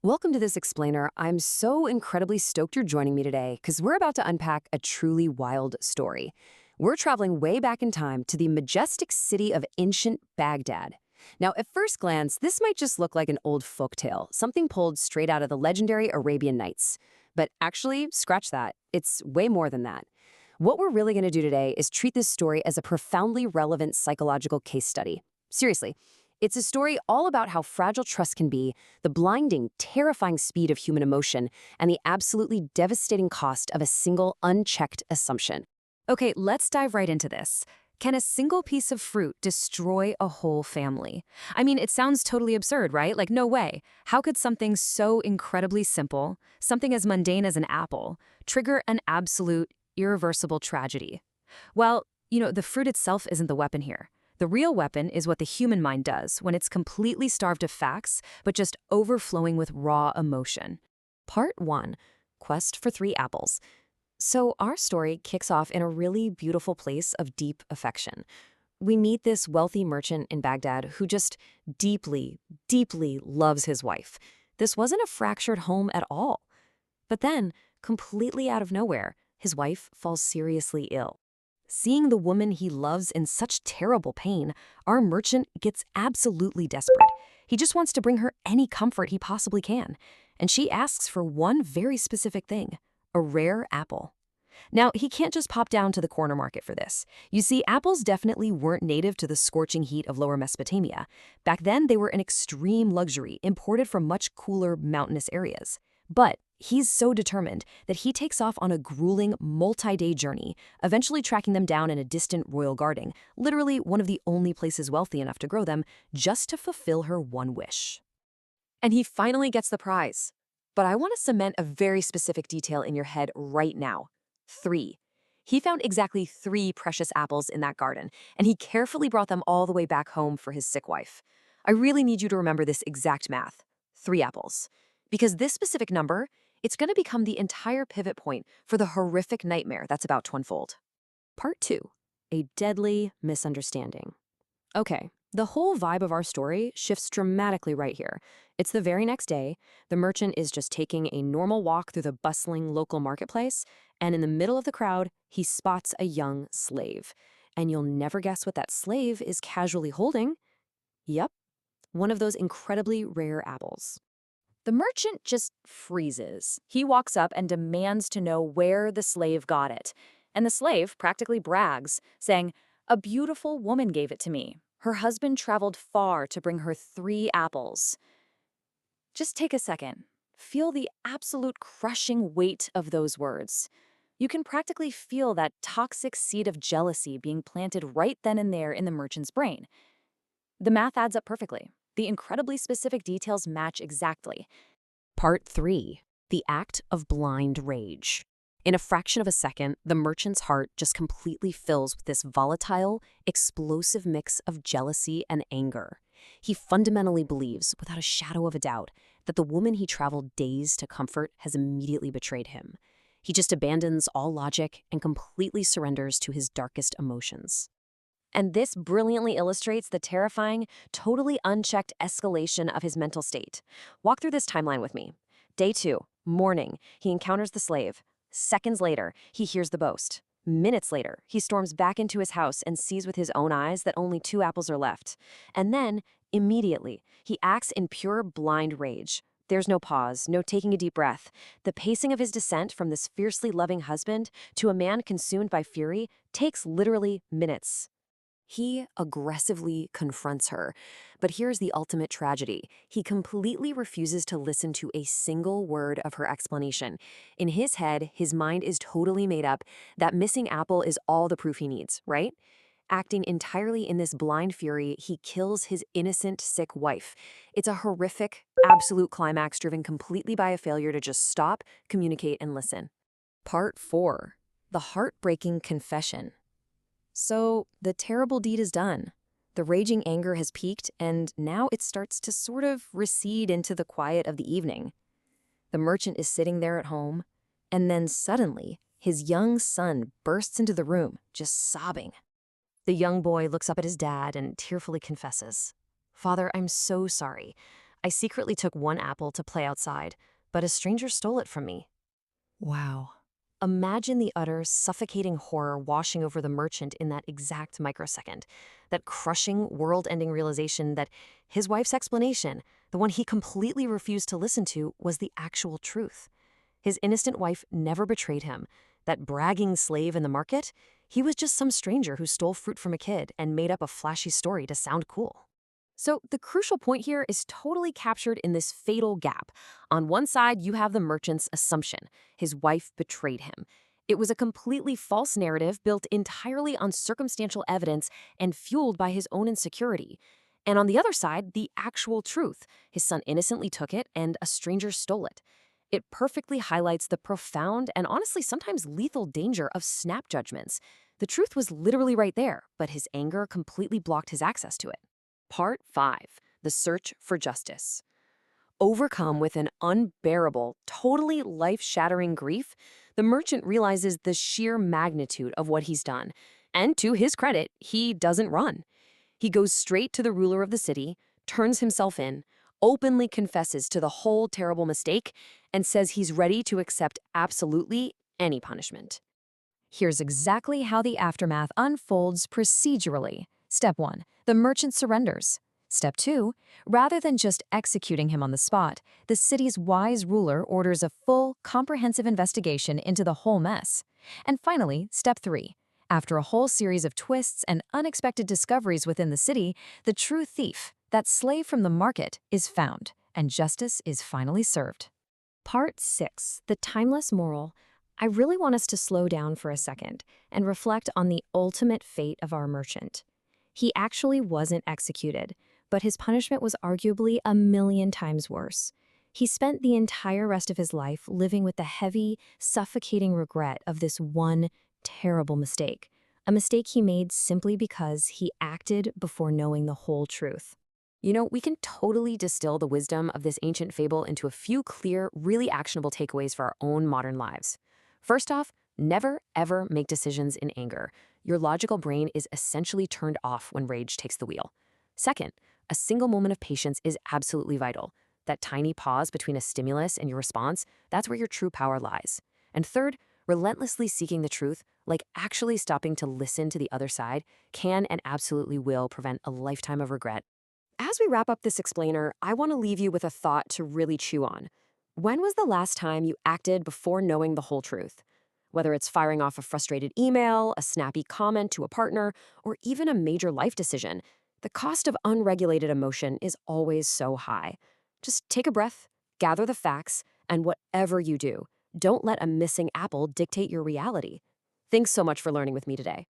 Welcome to this explainer. I'm so incredibly stoked you're joining me today because we're about to unpack a truly wild story. We're traveling way back in time to the majestic city of ancient Baghdad. Now, at first glance, this might just look like an old folktale, something pulled straight out of the legendary Arabian Nights. But actually, scratch that. It's way more than that. What we're really going to do today is treat this story as a profoundly relevant psychological case study. Seriously. It's a story all about how fragile trust can be, the blinding, terrifying speed of human emotion, and the absolutely devastating cost of a single, unchecked assumption. Okay, let's dive right into this. Can a single piece of fruit destroy a whole family? I mean, it sounds totally absurd, right? Like, no way. How could something so incredibly simple, something as mundane as an apple, trigger an absolute, irreversible tragedy? Well, the fruit itself isn't the weapon here. The real weapon is what the human mind does when it's completely starved of facts, but just overflowing with raw emotion. Part 1. Quest for 3 apples. So our story kicks off in a really beautiful place of deep affection. We meet this wealthy merchant in Baghdad who just deeply, deeply loves his wife. This wasn't a fractured home at all. But then, completely out of nowhere, his wife falls seriously ill. Seeing the woman he loves in such terrible pain, our merchant gets absolutely desperate. He just wants to bring her any comfort he possibly can. And she asks for one very specific thing, a rare apple. Now, he can't just pop down to the corner market for this. You see, apples definitely weren't native to the scorching heat of lower Mesopotamia. Back then, they were an extreme luxury, imported from much cooler mountainous areas. But he's so determined that he takes off on a grueling, multi-day journey, eventually tracking them down in a distant royal garden, literally one of the only places wealthy enough to grow them, just to fulfill her one wish. And he finally gets the prize. But I want to cement a very specific detail in your head right now. 3. He found exactly 3 precious apples in that garden, and he carefully brought them all the way back home for his sick wife. I really need you to remember this exact math. 3 apples. Because this specific number, it's going to become the entire pivot point for the horrific nightmare that's about to unfold. Part 2. A deadly misunderstanding. Okay, the whole vibe of our story shifts dramatically right here. It's the very next day. The merchant is just taking a normal walk through the bustling local marketplace, and in the middle of the crowd, he spots a young slave. And you'll never guess what that slave is casually holding. Yep, one of those incredibly rare apples. The merchant just freezes. He walks up and demands to know where the slave got it. And the slave practically brags, saying, "A beautiful woman gave it to me. Her husband traveled far to bring her 3 apples." Just take a second. Feel the absolute crushing weight of those words. You can practically feel that toxic seed of jealousy being planted right then and there in the merchant's brain. The math adds up perfectly. The incredibly specific details match exactly. Part 3. The act of blind rage. In a fraction of a second, the merchant's heart just completely fills with this volatile, explosive mix of jealousy and anger. He fundamentally believes, without a shadow of a doubt, that the woman he traveled days to comfort has immediately betrayed him. He just abandons all logic and completely surrenders to his darkest emotions. And this brilliantly illustrates the terrifying, totally unchecked escalation of his mental state. Walk through this timeline with me. Day 2, morning, he encounters the slave. Seconds later, he hears the boast. Minutes later, he storms back into his house and sees with his own eyes that only 2 apples are left. And then, immediately, he acts in pure blind rage. There's no pause, no taking a deep breath. The pacing of his descent from this fiercely loving husband to a man consumed by fury takes literally minutes. He aggressively confronts her. But here's the ultimate tragedy. He completely refuses to listen to a single word of her explanation. In his head, his mind is totally made up. That missing apple is all the proof he needs, right? Acting entirely in this blind fury, he kills his innocent, sick wife. It's a horrific, absolute climax driven completely by a failure to just stop, communicate, and listen. Part 4. The heartbreaking confession. So, the terrible deed is done. The raging anger has peaked, and now it starts to sort of recede into the quiet of the evening. The merchant is sitting there at home, and then suddenly, his young son bursts into the room, just sobbing. The young boy looks up at his dad and tearfully confesses, "Father, I'm so sorry. I secretly took one apple to play outside, but a stranger stole it from me. Wow. Imagine the utter, suffocating horror washing over the merchant in that exact microsecond. That crushing, world ending realization that his wife's explanation, the one he completely refused to listen to, was the actual truth. His innocent wife never betrayed him. That bragging slave in the market, he was just some stranger who stole fruit from a kid and made up a flashy story to sound cool. So, the crucial point here is totally captured in this fatal gap. On one side, you have the merchant's assumption his wife betrayed him. It was a completely false narrative built entirely on circumstantial evidence and fueled by his own insecurity. And on the other side, the actual truth his son innocently took it and a stranger stole it. It perfectly highlights the profound and honestly sometimes lethal danger of snap judgments. The truth was literally right there, but his anger completely blocked his access to it. Part 5. The Search for Justice. Overcome with an unbearable, totally life-shattering grief, the merchant realizes the sheer magnitude of what he's done. And to his credit, he doesn't run. He goes straight to the ruler of the city, turns himself in, openly confesses to the whole terrible mistake, and says he's ready to accept absolutely any punishment. Here's exactly how the aftermath unfolds procedurally. Step 1. The merchant surrenders. Step 2. Rather than just executing him on the spot, the city's wise ruler orders a full, comprehensive investigation into the whole mess. And finally, Step 3. After a whole series of twists and unexpected discoveries within the city, the true thief, that slave from the market, is found, and justice is finally served. Part 6. The Timeless Moral. I really want us to slow down for a second and reflect on the ultimate fate of our merchant. He actually wasn't executed, but his punishment was arguably a million times worse. He spent the entire rest of his life living with the heavy, suffocating regret of this one terrible mistake, a mistake he made simply because he acted before knowing the whole truth. We can totally distill the wisdom of this ancient fable into a few clear, really actionable takeaways for our own modern lives. First off, never ever make decisions in anger. Your logical brain is essentially turned off when rage takes the wheel. Second, a single moment of patience is absolutely vital. That tiny pause between a stimulus and your response, that's where your true power lies. And third, relentlessly seeking the truth, like actually stopping to listen to the other side, can and absolutely will prevent a lifetime of regret. As we wrap up this explainer, I want to leave you with a thought to really chew on. When was the last time you acted before knowing the whole truth? Whether it's firing off a frustrated email, a snappy comment to a partner, or even a major life decision, the cost of unregulated emotion is always so high. Just take a breath, gather the facts, and whatever you do, don't let a missing apple dictate your reality. Thanks so much for learning with me today.